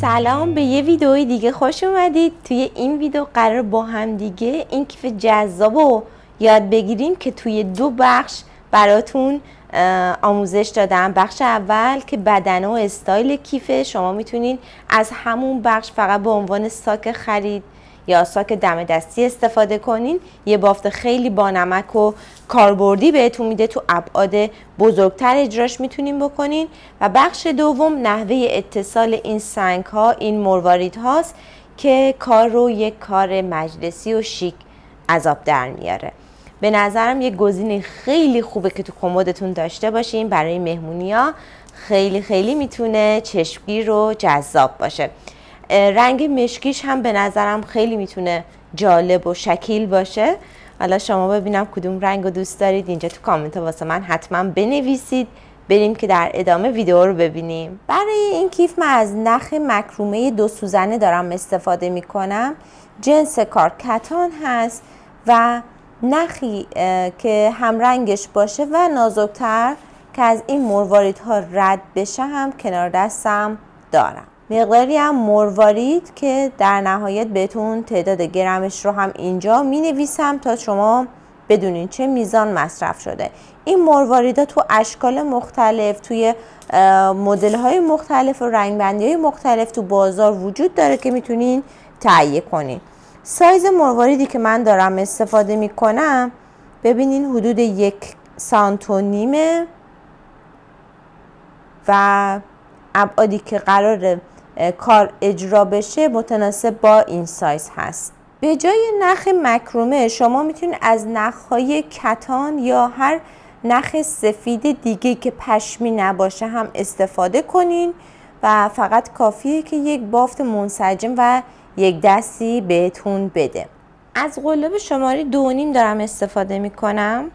سلام، به یه ویدئوی دیگه خوش اومدید. توی این ویدئو قرار با هم دیگه این کیف جذاب رو یاد بگیریم که توی 2 بخش براتون آموزش دادم. بخش اول که بدنه و استایل کیفه، شما میتونین از همون بخش فقط به عنوان ساک خرید یا ساک دم دستی استفاده کنین. یه بافت خیلی بانمک و کاربردی بهتون میده، تو ابعاد بزرگتر اجراش میتونین بکنین. و بخش دوم نحوه اتصال این سنگ ها، این مروارید هاست که کار رو یک کار مجلسی و شیک از آب در میاره. به نظرم یک گزینه خیلی خوبه که تو کمدتون داشته باشین برای مهمونیا. خیلی میتونه چشمگیر و جذاب باشه. رنگ مشکیش هم به نظرم خیلی میتونه جالب و شکیل باشه. حالا شما ببینم کدوم رنگ رو دوست دارید، اینجا تو کامنت واسه من حتما بنویسید. بریم که در ادامه ویدیو رو ببینیم. برای این کیف من از نخ مکرومه 2 سوزنه دارم استفاده میکنم. جنس کار کتان هست و نخی که هم رنگش باشه و نازکتر که از این مرواریدها رد بشه هم کنار دستم دارم. مقداری هم مروارید که در نهایت بهتون تعداد گرمش رو هم اینجا می نویسم تا شما بدونین چه میزان مصرف شده. این مرواریدها تو اشکال مختلف، توی مدل های مختلف و رنگ بندی های مختلف تو بازار وجود داره که میتونین تهیه کنین. سایز مرواریدی که من دارم استفاده میکنم ببینین حدود 1 سانت و نیمه و ابعادی که قراره کار اجرا بشه متناسب با این سایز هست. به جای نخ مکرومه شما میتونید از نخهای کتان یا هر نخ سفید دیگه که پشمی نباشه هم استفاده کنین و فقط کافیه که یک بافت منسجم و یک دستی بهتون بده. از قلاب شماره 2.5 دارم استفاده میکنم.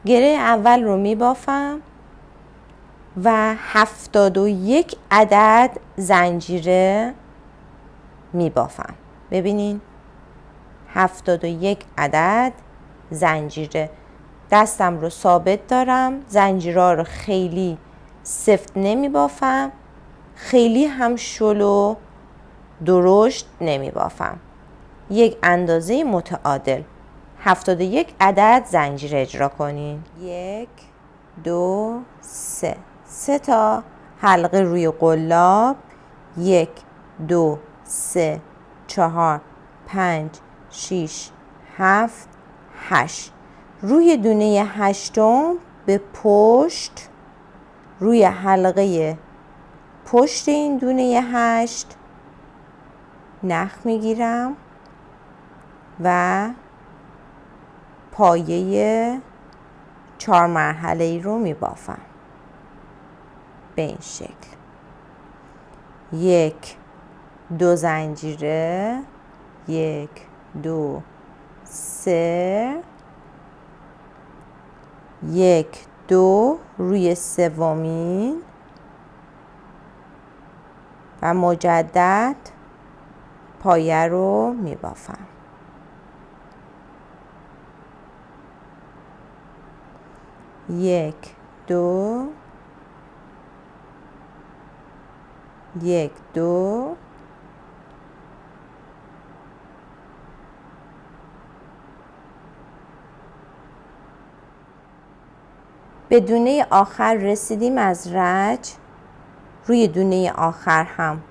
گره اول رو میبافم و 71 عدد زنجیره میبافم. ببینین 71 عدد زنجیره. دستم رو ثابت دارم، زنجیرها رو خیلی سفت نمیبافم، خیلی هم شلو درشت نمیبافم. یک اندازه متعادل 71 عدد زنجیره اجرا کنین. 1 2 3 3 تا حلقه روی قلاب. 1 2 3 4 5 6 7 8. روی دونه 8م به پشت، روی حلقه پشت این دونه 8 نخ میگیرم و پایه 4 مرحله‌ای رو میبافم به این شکل. 1 2 زنجیره، 1 2 3، 1 2 روی سومین و مجدد پایه رو میبافم. 1 2 1 2 به دونه آخر رسیدیم از رج. روی دونه آخر هم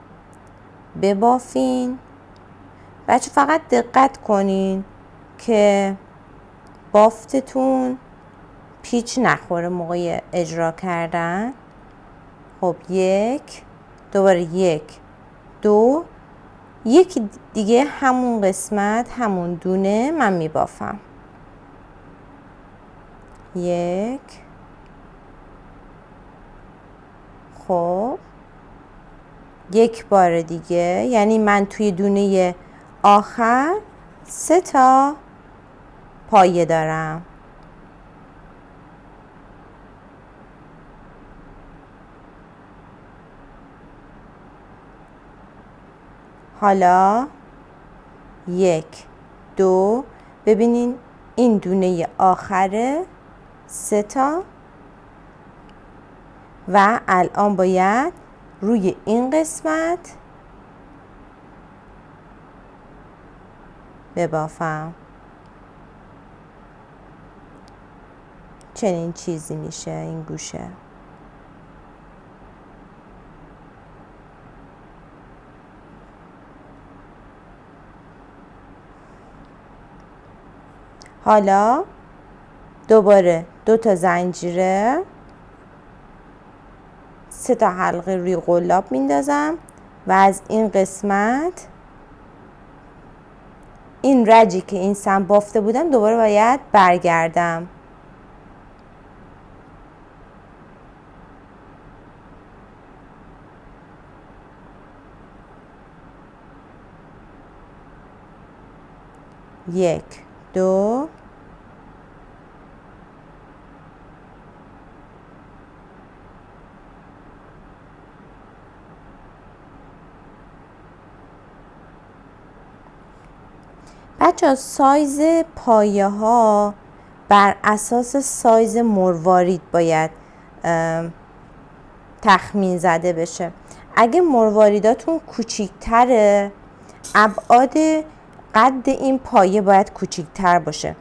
ببافین. بچه فقط دقت کنین که بافتتون پیچ نخوره موقع اجرا کردن. خب 1 دوباره 1 2 یکی دیگه همون قسمت همون دونه من میبافم. 1 خب 1 بار دیگه، یعنی من توی دونه آخر 3 تا پایه دارم. حالا 1 2 ببینین این دونه آخره 3 تا و الان باید روی این قسمت ببافم. چنین چیزی میشه این گوشه. حالا دوباره 2 تا زنجیره 3 تا حلقه روی قلاب میندازم و از این قسمت این رجی که این سمت بافته بودم دوباره باید برگردم. یک، دو، بچه سایز پایه ها بر اساس سایز مروارید باید تخمین زده بشه. اگه مرواریداتون کوچیک‌تره ابعاد قد این پایه باید کوچیک‌تر باشه.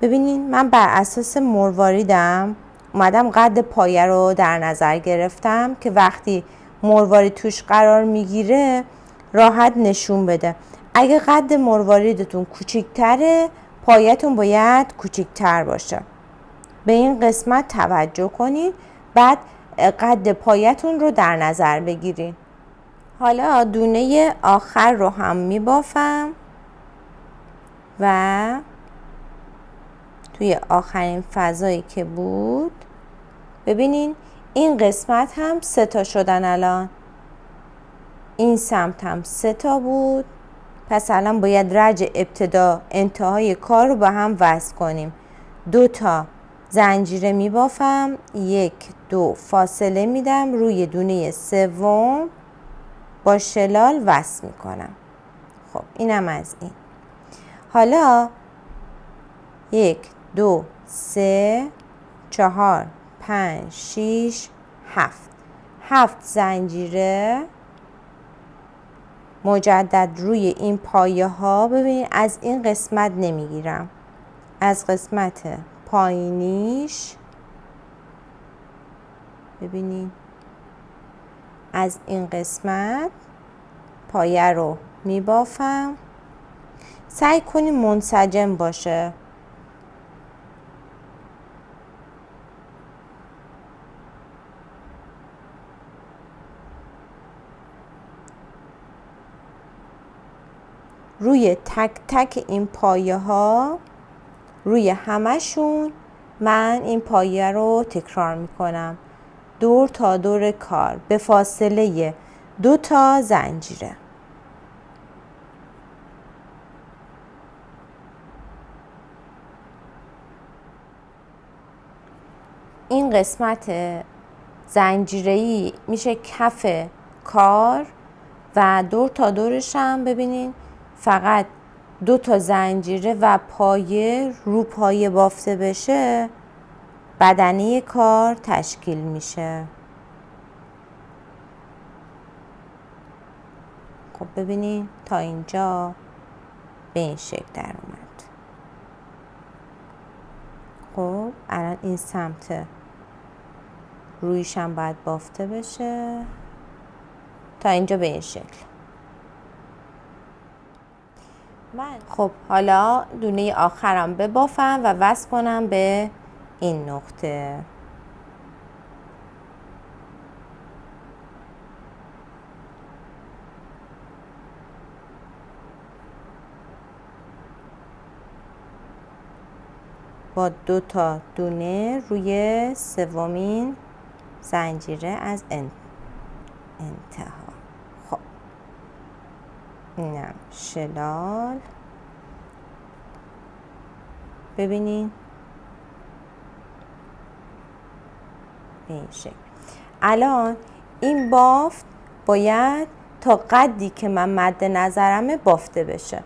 ببینین من بر اساس مرواریدم اومدم قد پایه رو در نظر گرفتم که وقتی مروارید توش قرار میگیره راحت نشون بده. اگه قد مرواریدتون کوچیک‌تره پایه‌تون باید کوچیک‌تر باشه. به این قسمت توجه کنین، بعد قد پایه‌تون رو در نظر بگیرین. حالا دونه آخر رو هم میبافم و توی آخرین فضایی که بود ببینین این قسمت هم 3 تا شدن. الان این سمت هم 3 تا بود، پس الان باید رج ابتدا انتهای کار رو با هم وصل کنیم. 2 تا زنجیره میبافم، 1 2 فاصله میدم، روی دونه سوم با شلال وصل میکنم. خب اینم از این. حالا 1 2 3 4 5 6 7 زنجیره مجدد روی این پایه ها. ببینید از این قسمت نمیگیرم، از قسمت پایینیش ببینید از این قسمت پایه رو میبافم. سعی کنید منسجم باشه. روی تک تک این پایه ها روی همشون من این پایه رو تکرار میکنم دور تا دور کار به فاصله 2 تا زنجیره. این قسمت زنجیره‌ای میشه کف کار و دور تا دورش هم ببینین فقط 2 تا زنجیره و پایه رو پایه بافته بشه بدنه کار تشکیل میشه. خب ببینین تا اینجا به این شکل در اومد. خب الان این سمت رویش هم باید بافته بشه تا اینجا به این شکل. خب حالا دونه آخرم ببافم و وصل کنم به این نقطه. با 2 تا دونه روی سومین زنجیره از انتها. خب اینم شلال. ببینین به این شکل. الان این بافت باید تا قدی که من مد نظرمه بافته بشه.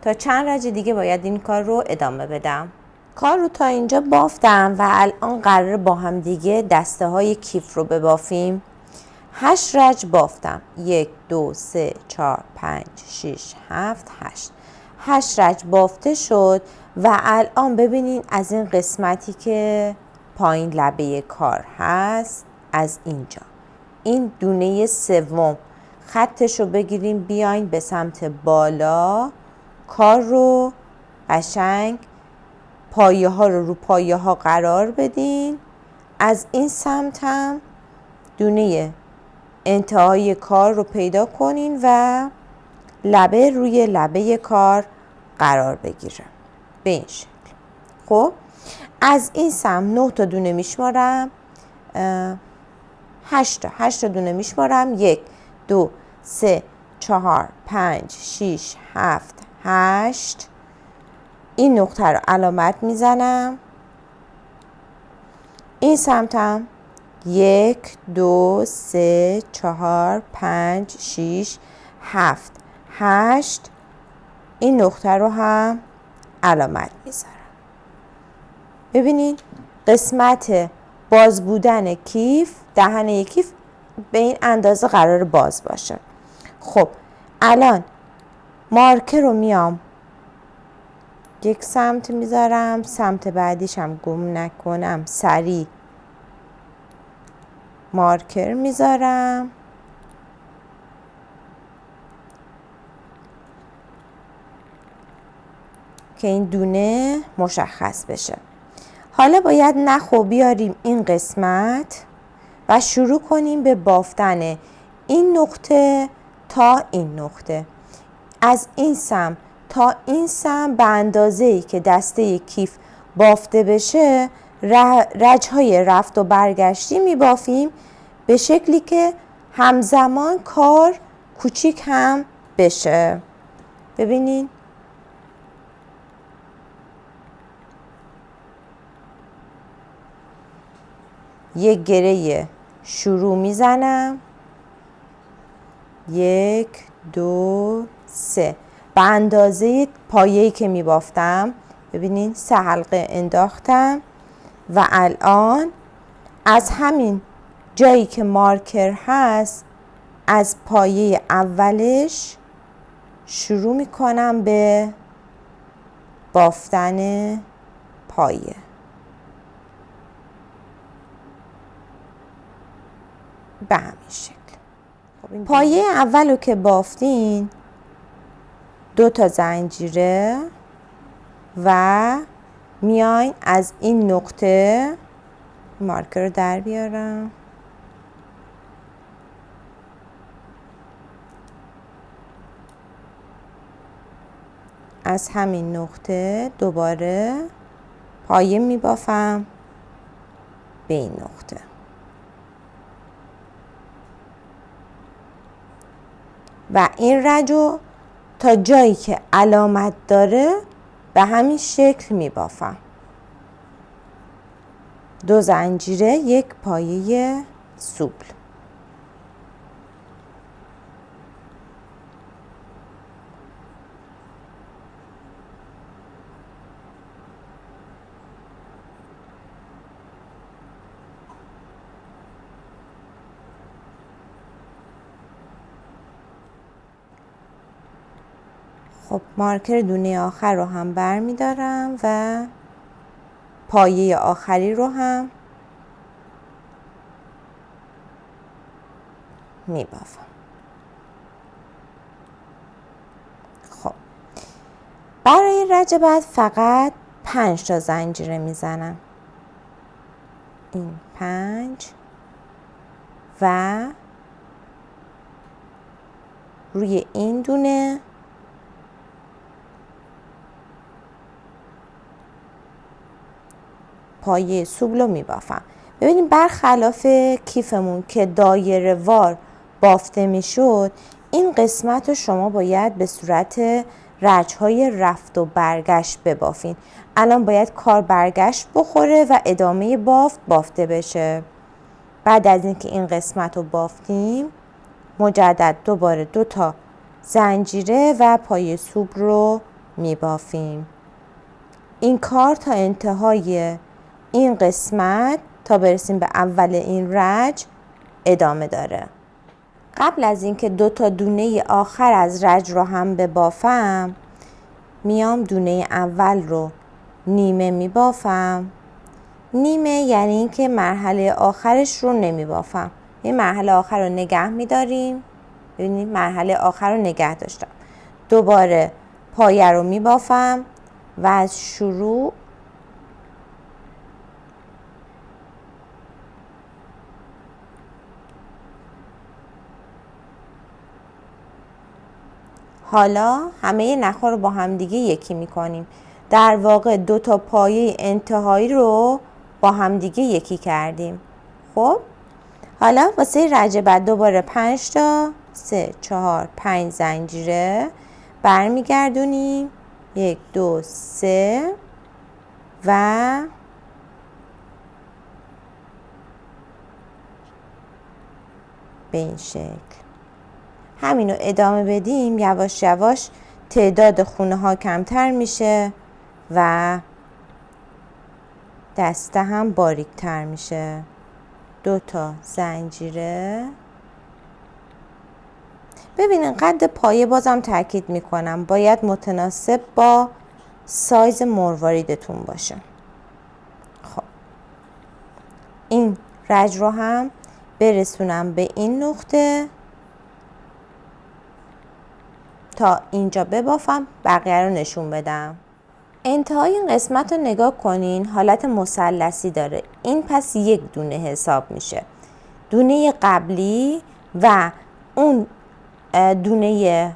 تا چند رج دیگه باید این کار رو ادامه بدم. کار رو تا اینجا بافتم و الان قراره با هم دیگه دسته های کیف رو ببافیم. 8 رج بافتم. 1 2 3 4 5 6 7 8. 8 رج بافته شد و الان ببینین از این قسمتی که پایین لبه کار هست، از اینجا این دونه سوم خطش رو بگیریم بیاین به سمت بالا، کار رو قشنگ پایه ها رو پایه ها قرار بدین. از این سمت هم دونه انتهای کار رو پیدا کنین و لبه روی لبه کار قرار بگیره به این شکل. خب از این سمت 9 تا دونه میشمارم، 8 تا دونه میشمارم. 1 2 3 4 5 6 7 8. این نقطه رو علامت میزنم. این سمتم 1 2 3 4 5 6 7 8. این نقطه رو هم علامت میذارم. ببینید قسمت باز بودن کیف، دهنه کیف به این اندازه قرار باز باشه. خب الان مارکر رو میام یک سمت میذارم، سمت بعدیش هم گم نکنم سریع مارکر میذارم. که این دونه مشخص بشه. حالا باید نخو بیاریم این قسمت و شروع کنیم به بافتن این نقطه تا این نقطه. از این سم تا این سم به اندازه‌ای که دسته کیف بافته بشه رج‌های رفت و برگشتی میبافیم به شکلی که همزمان کار کوچیک هم بشه. ببینین یک گره شروع میزنم، 1 2 3 به اندازه پایه‌ای که میبافتم. ببینین 3 حلقه انداختم و الان از همین جایی که مارکر هست از پایه اولش شروع میکنم به بافتن پایه. به همین شکل. پایه اول رو که بافتین 2 تا زنجیره و میاین از این نقطه مارکر رو در بیارم، از همین نقطه دوباره پایه میبافم به این نقطه و این رجو تا جایی که علامت داره به همین شکل میبافم. 2 زنجیره، 1 پایه سوبل. خب مارکر دونه آخر رو هم بر می دارم و پایه آخری رو هم می بافم. خب برای رج بعد فقط 5 تا زنجیره می زنم. این 5 و روی این دونه پایه سوبل رو میبافم. ببینید برخلاف کیفمون که دایره وار بافته میشد، این قسمت رو شما باید به صورت رج‌های رفت و برگشت ببافین. الان باید کار برگشت بخوره و ادامه بافت بافته بشه. بعد از اینکه این قسمت رو بافتیم مجدد دوباره 2 تا زنجیره و پایه سوبل رو میبافیم. این کار تا انتهای این قسمت تا برسیم به اول این رج ادامه داره. قبل از اینکه 2 تا دونه آخر از رج رو هم ببافم میام دونه اول رو نیمه میبافم. نیمه یعنی این که مرحله آخرش رو نمیبافم. این مرحله آخر رو نگه میداریم. ببینید مرحله آخر رو نگه داشتم. دوباره پایه رو میبافم و از شروع حالا همه نخ‌ها رو با هم دیگه یکی میکنیم. در واقع 2 تا پایه انتهایی رو با هم دیگه یکی کردیم. خب حالا واسه رج بعد دوباره 5 تا 3 4 5 زنجیره برمیگردونیم. 1 2 3 و به این شکل همینو ادامه بدیم. یواش یواش تعداد خونه ها کمتر میشه و دسته هم باریک تر میشه. 2 تا زنجیره. ببینین قد پایه بازم تاکید میکنم باید متناسب با سایز مرواریدتون باشه. خب این رج رو هم برسونم به این نقطه تا اینجا ببافم، بقیه رو نشون بدم. انتهای این قسمت رو نگاه کنین، حالت مثلثی داره. این پس یک دونه حساب میشه. دونه قبلی و اون دونه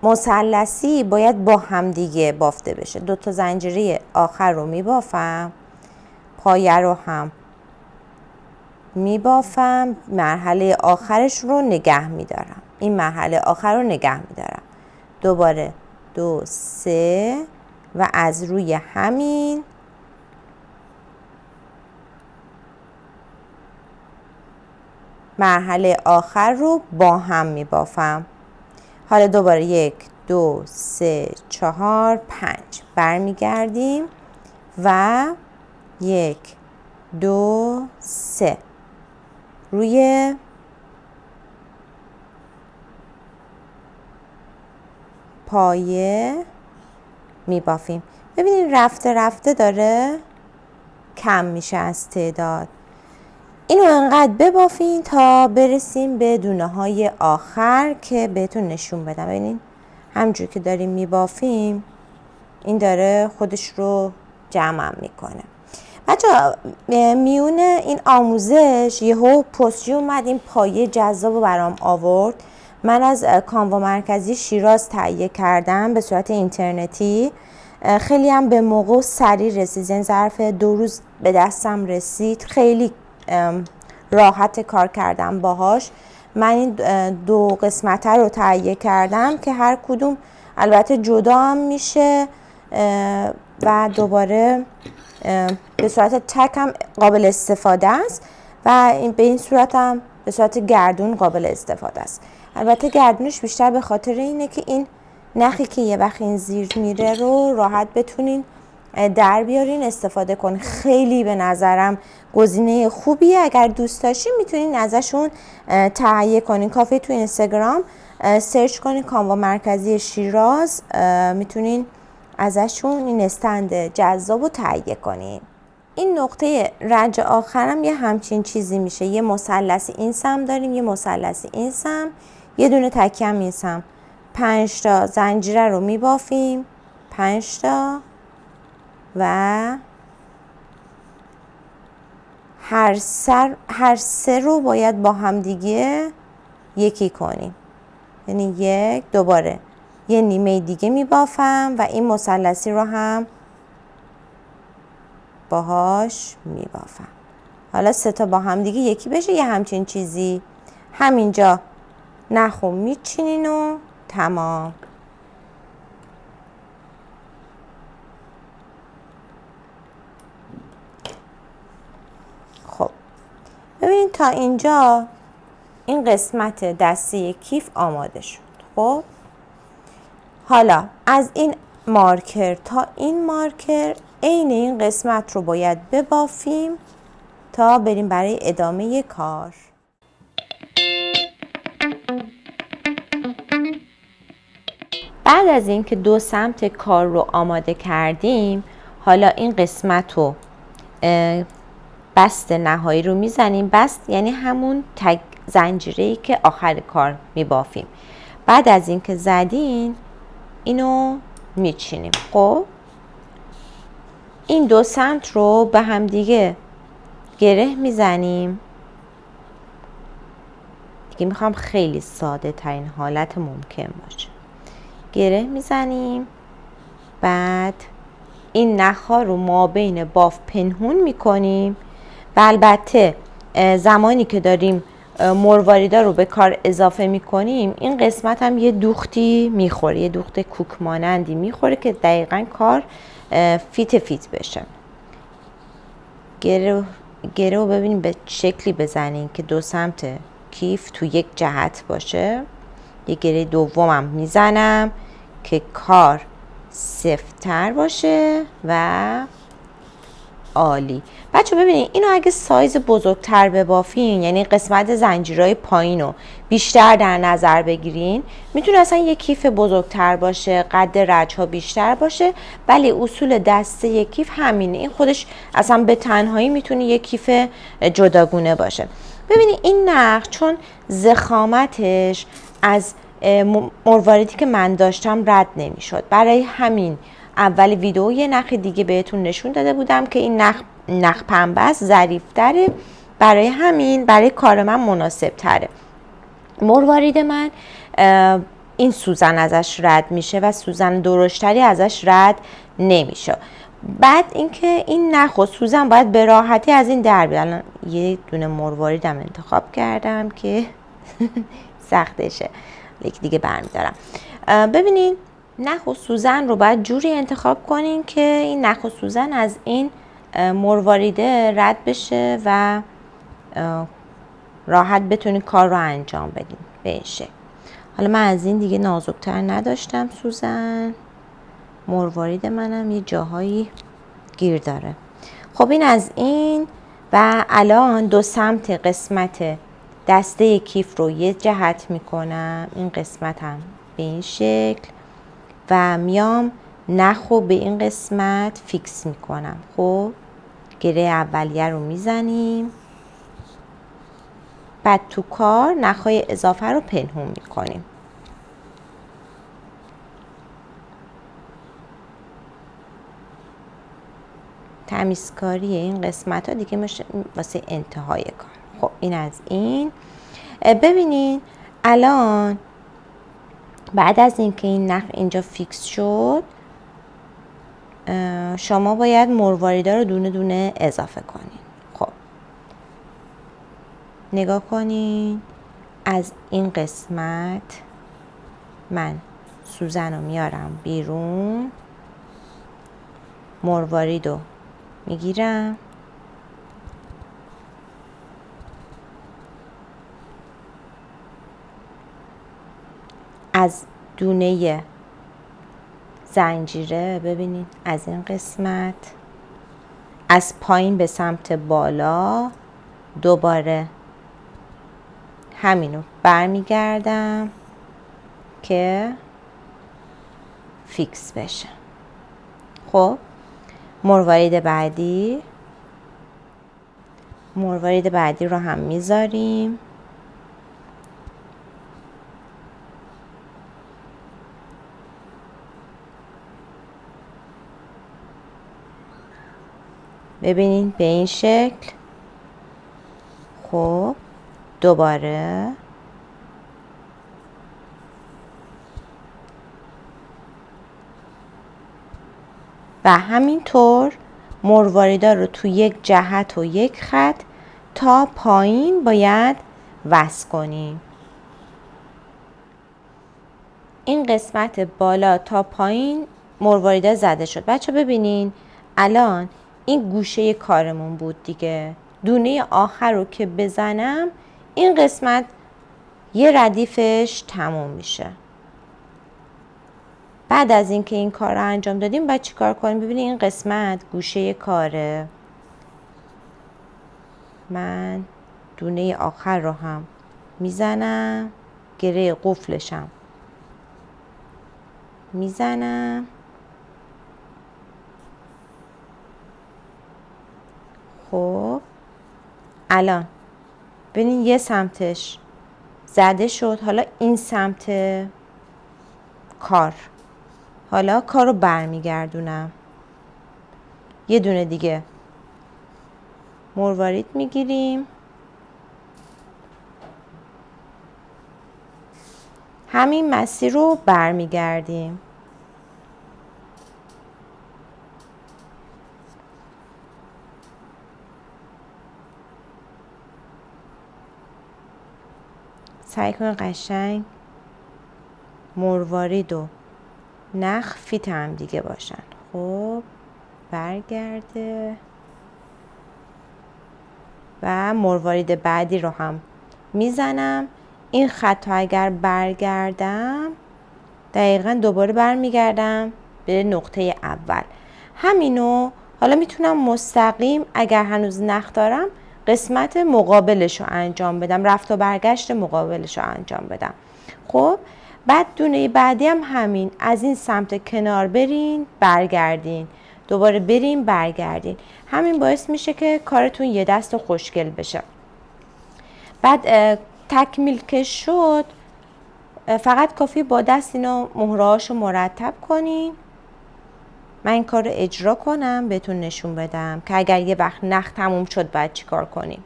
مثلثی باید با هم دیگه بافته بشه. 2 تا زنجیره آخر رو میبافم، پایه رو هم میبافم، مرحله آخرش رو نگه میدارم. این مرحله آخر رو نگه میدارم. دوباره 2 3 و از روی همین مرحله آخر رو با هم میبافم. حالا دوباره 1 2 3 4 5 برمیگردیم و 1 2 3 روی پایه میبافیم. ببینید رفته رفته داره کم میشه از تعداد. اینو انقدر ببافین تا برسیم به دونه های آخر که بهتون نشون بدم. ببینید همجور که داریم میبافیم این داره خودش رو جمع میکنه. بچه‌ها میون این آموزش یهو پستچی اومد این پایه جذاب رو برام آورد. من از کانوا مرکزی شیراز تهیه کردم به صورت اینترنتی. خیلی هم به موقع و سریع رسید. این ظرف 2 روز به دستم رسید. خیلی راحت کار کردم باهاش. من این 2 قسمته رو تهیه کردم که هر کدوم البته جدا هم میشه و دوباره به صورت تک هم قابل استفاده است و به این صورت هم به صورت گردون قابل استفاده است. البته گردونش بیشتر به خاطر اینه که این نخی که یه وقت این زیر میره رو راحت بتونین در بیارین استفاده کنین. خیلی به نظرم گزینه خوبیه. اگر دوست داشتین میتونین ازشون تهیه کنین. کافیه تو اینستاگرام سرچ کنین کانوا مرکزی شیراز، میتونین ازشون این استند جذاب رو تهیه کنین. این نقطه رج آخرم یه همچین چیزی میشه. یه مثلث این سم داریم، یه مثلث این سم، یه دونه تکه هم این سم. 5 تا زنجیره رو میبافیم، 5 تا و هر سه رو باید با هم دیگه یکی کنیم. یعنی 1 دوباره یه نیمه دیگه میبافم و این مثلثی رو هم باهاش میبافم. حالا 3 تا با هم دیگه یکی بشه یه همچین چیزی. همینجا نخو میچینین و تمام. خب ببینید تا اینجا این قسمت دسته کیف آماده شد. خب حالا از این مارکر تا این مارکر عین این قسمت رو باید ببافیم تا بریم برای ادامه کار. بعد از اینکه دو سمت کار رو آماده کردیم، حالا این قسمت رو بست نهایی رو میزنیم. بست یعنی همون تگ زنجیره‌ای که آخر کار میبافیم. بعد از اینکه زدین اینو میچینیم. خب این دو سمت رو به هم دیگه گره میزنیم. دیگه میخوام خیلی ساده ترین حالت ممکن باشه. گره میزنیم. بعد این نخ‌ها رو ما بین باف پنهون میکنیم و البته زمانی که داریم مرواریدا رو به کار اضافه میکنیم این قسمت هم یه دوختی میخوره، یه دوخت کوک مانندی میخوره که دقیقاً کار فیت بشه. گره رو ببینیم به شکلی بزنیم که دو سمت کیف تو یک جهت باشه. یه گره دومم میزنم که کار سفت‌تر باشه و عالی. بچه ببینید اینو اگه سایز بزرگتر ببافین، یعنی قسمت زنجیرهای پایین رو بیشتر در نظر بگیرین، میتونه اصلا یک کیف بزرگتر باشه، قد رج‌ها بیشتر باشه، ولی اصول دسته یک کیف همینه. این خودش اصلا به تنهایی میتونه یک کیف جداگونه باشه. ببینید این نخ چون ضخامتش از مرواریدی که من داشتم رد نمیشد، برای همین اول ویدیو یه نخ دیگه بهتون نشون داده بودم که این نخ پنبه است، ظریف‌تره، برای همین برای کار من مناسب تره. مروارید من این سوزن ازش رد میشه و سوزن درشتری ازش رد نمیشه. بعد اینکه این نخ و سوزن باید به راحتی از این در بیاد. الان یه دونه مرواریدم انتخاب کردم که سختشه، یکی دیگه برمیدارم. ببینین نخ و سوزن رو باید جوری انتخاب کنین که این نخ و سوزن از این مرواریده رد بشه و راحت بتونین کار رو انجام بدین به این شکل. حالا من از این دیگه نازکتر نداشتم سوزن، مروارید منم یه جاهایی گیر داره. خب این از این. و الان دو سمت قسمت دسته کیف رو یه جهت میکنم، این قسمت هم به این شکل، و میام نخ رو به این قسمت فیکس میکنم. خب گره اولیه رو میزنیم، بعد تو کار نخهای اضافه رو پنهون میکنیم. تمیزکاری این قسمت ها دیگه میشه واسه انتهای کار. خب این از این. ببینین الان بعد از اینکه این نخ اینجا فیکس شد، شما باید مرواریدا رو دونه دونه اضافه کنین. خب نگاه کنین، از این قسمت من سوزن رو میارم بیرون، مروارید رو میگیرم، از دونه زنجیره ببینید از این قسمت از پایین به سمت بالا دوباره همینو برمیگردم که فیکس بشه. خب مروارید بعدی رو هم میذاریم. ببینید به این شکل. خب دوباره و همینطور مرواریدا رو تو یک جهت و یک خط تا پایین باید وصل کنیم. این قسمت بالا تا پایین مرواریدا زده شد. بچه ببینین الان این گوشه کارمون بود دیگه. دونه آخر رو که بزنم این قسمت یه ردیفش تموم میشه. بعد از اینکه این کار رو انجام دادیم باید چی کار کنیم؟ ببینید این قسمت گوشه کاره، من دونه آخر رو هم میزنم، گره قفلشم میزنم. خب الان ببینین یه سمتش زده شد. حالا این سمت کار، حالا کار رو برمیگردونم. یه دونه دیگه مروارید میگیریم، همین مسیر رو برمیگردیم. سعی کن قشنگ مروارید و نخ فیت هم دیگه باشن. خب برگرده و مروارید بعدی رو هم میزنم. این خط رو اگر برگردم دقیقا دوباره برمیگردم به نقطه اول. همینو حالا میتونم مستقیم اگر هنوز نخ دارم قسمت مقابلش رو انجام بدم، رفت و برگشت مقابلش رو انجام بدم. خب بعد دونه بعدی هم همین، از این سمت کنار برین برگردین، دوباره برین برگردین. همین باعث میشه که کارتون یه دست خوشگل بشه. بعد تکمیل که شد فقط کافی با دست اینا مهرهاشو مرتب کنین. من این کار رو اجرا کنم بهتون نشون بدم که اگر یه وقت نخ تموم شد باید چی کار کنیم.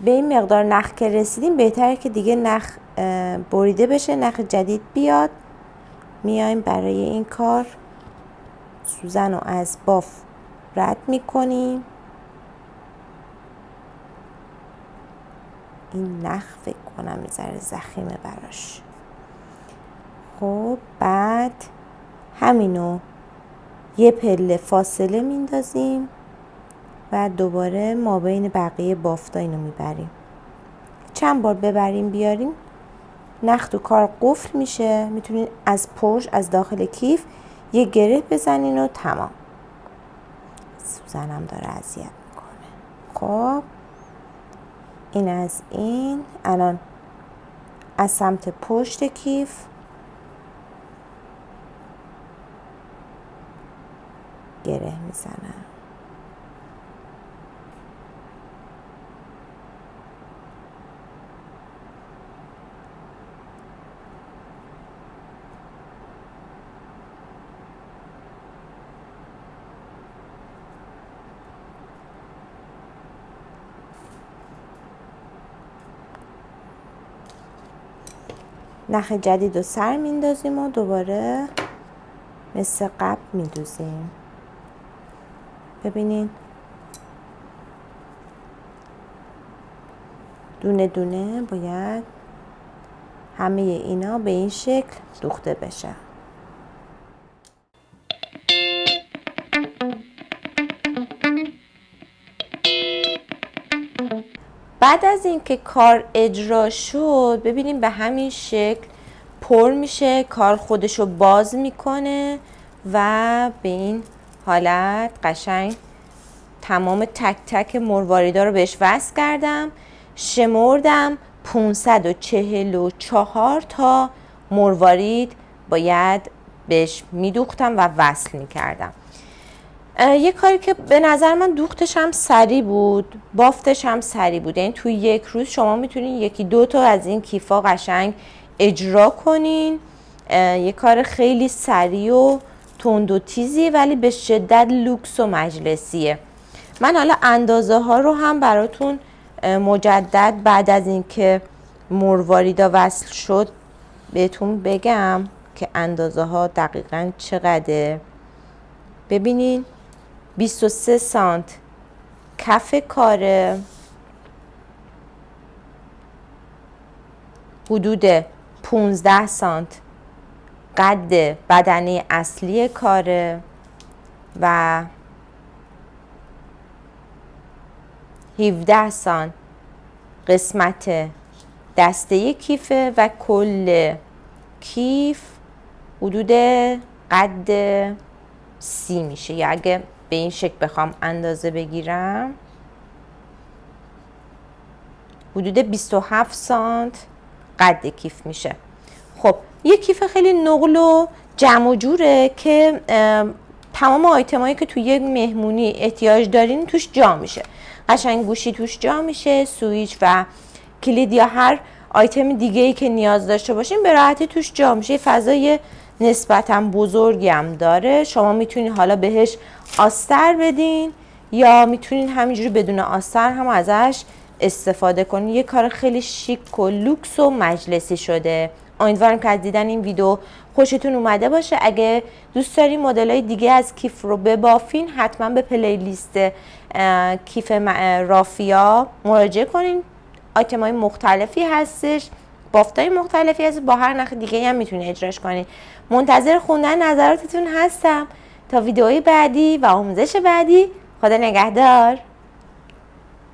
به این مقدار نخ که رسیدیم بهتره که دیگه نخ بریده بشه، نخ جدید بیاد. میایم برای این کار سوزن رو از باف رد میکنیم. این نخ فکر کنم یه ذره ضخیمه براش. خب بعد همینو یه پله فاصله میندازیم و دوباره ما بین بقیه بافتا اینو میبریم. چند بار ببریم بیاریم نخ تو کار قفل میشه. میتونین از پشت از داخل کیف یه گره بزنین و تمام. سوزنم داره اذیت میکنه. خب این از این. الان از سمت پشت کیف گره میزنم. نخ جدید رو سر میندازیم و دوباره مثل قبل میدوزیم. ببینین دونه دونه باید همه اینا به این شکل دوخته بشه. بعد از اینکه کار اجرا شد ببینیم به همین شکل پر میشه، کار خودشو باز میکنه و به این حالت قشنگ تمام تک تک مرواریدا رو بهش وصل کردم. شمردم 544 تا مروارید باید بهش میدوختم و وصل میکردم. یه کاری که به نظر من دوختش هم سریع بود، بافتش هم سریع بود. یعنی توی یک روز شما میتونین یکی دو تا از این کیفا قشنگ اجرا کنین. یه کار خیلی سریع و تند و تیزی ولی به شدت لوکس و مجلسیه. من حالا اندازه ها رو هم براتون مجدد بعد از اینکه مرواریدا وصل شد بهتون بگم که اندازه ها دقیقاً چقدره. ببینین 23 سانت کف کاره، حدود 15 سانت قد بدنه اصلی کاره و 17 سانت قسمت دسته کیفه و کل کیف حدود قد 30 میشه. یا اگه به این شکل بخوام اندازه بگیرم حدود 27 سانت قد کیف میشه. خب یه کیف خیلی نقل و جمع و جوره که تمام آیتمایی که توی یک مهمونی احتیاج دارین توش جا میشه. قشنگ گوشی توش جا میشه، سویچ و کلید یا هر آیتم دیگه ای که نیاز داشته باشین به راحتی توش جا میشه. فضای نسبتا بزرگی هم داره. شما میتونین حالا بهش آستر بدین یا میتونین همینجوری بدون آستر هم ازش استفاده کنین. یه کار خیلی شیک و لوکس و مجلسی شده. امیدوارم که از دیدن این ویدیو خوشتون اومده باشه. اگه دوست دارین مدل‌های دیگه از کیف رو ببافین حتما به پلیلیست کیف رافیا مراجعه کنین. آیتم‌های مختلفی هستش، بافتای مختلفی هست، با هر نرخ دیگه هم میتونید اجراش کنین. منتظر خوندن نظراتتون هستم تا ویدیوهای بعدی و آموزش بعدی. خدا نگهدار.